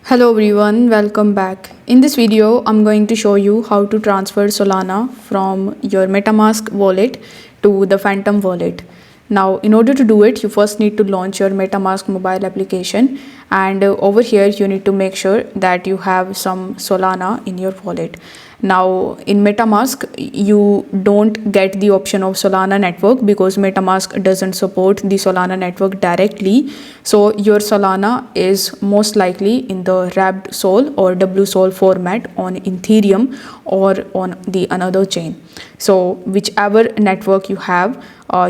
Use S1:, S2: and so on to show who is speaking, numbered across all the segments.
S1: Hello everyone, welcome back. In this video, I'm going to show you how to transfer Solana from your Metamask wallet to the Phantom wallet. Now, in order to do it, you first need to launch your Metamask mobile application, and over here you need to make sure that you have some Solana in your wallet. Now, in Metamask, you don't get the option of Solana network because Metamask doesn't support the Solana network directly. So your Solana is most likely in the wrapped sol or WSOL format on Ethereum or on the another chain. So whichever network you have,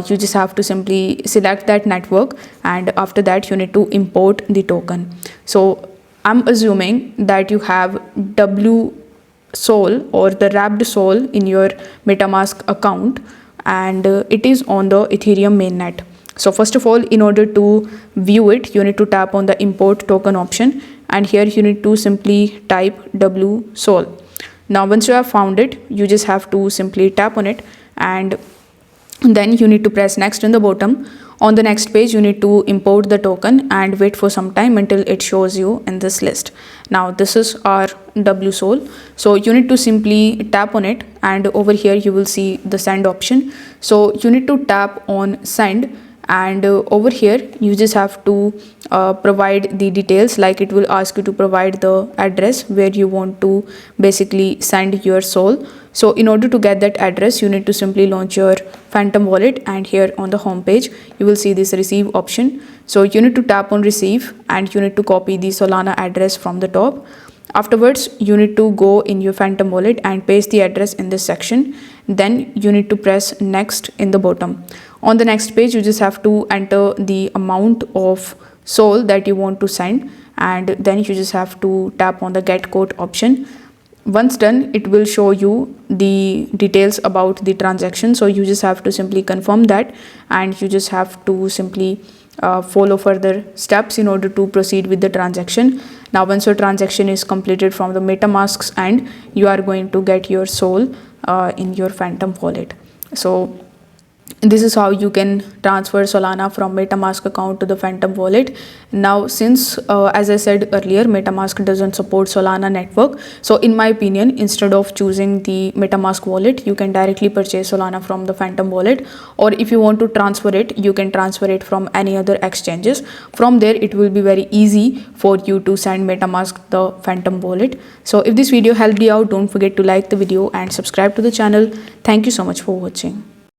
S1: you just have to simply select that network, and after that you need to import the token. So I'm assuming that you have WSOL or the wrapped sol in your Metamask account, and it is on the Ethereum mainnet. So first of all, in order to view it, you need to tap on the import token option, and here you need to simply type WSOL. Now once you have found it, you just have to simply tap on it, and then you need to press next in the bottom. On the next page, you need to import the token and wait for some time until it shows you in this list. Now this is our WSOL. So you need to simply tap on it, and over here you will see the send option. So you need to tap on send, and over here you just have to provide the details, like it will ask you to provide the address where you want to basically send your sol. So in order to get that address, you need to simply launch your Phantom wallet, and here on the home page you will see this receive option. So you need to tap on receive, and you need to copy the Solana address from the top. Afterwards, you need to go in your Phantom wallet and paste the address in this section. Then you need to press next in the bottom. On the next page, you just have to enter the amount of sol that you want to send, and then you just have to tap on the get quote option. Once done, it will show you the details about the transaction. So you just have to simply confirm that, and you just have to simply follow further steps in order to proceed with the transaction. Now once your transaction is completed from the Metamask's end, you are going to get your sol in your Phantom wallet. So this is how you can transfer Solana from Metamask account to the Phantom wallet. Now since as I said earlier, Metamask doesn't support Solana network, so in my opinion, instead of choosing the Metamask wallet, you can directly purchase Solana from the Phantom wallet, or if you want to transfer it, you can transfer it from any other exchanges. From there it will be very easy for you to send Metamask the Phantom wallet. So if this video helped you out, don't forget to like the video and subscribe to the channel. Thank you so much for watching.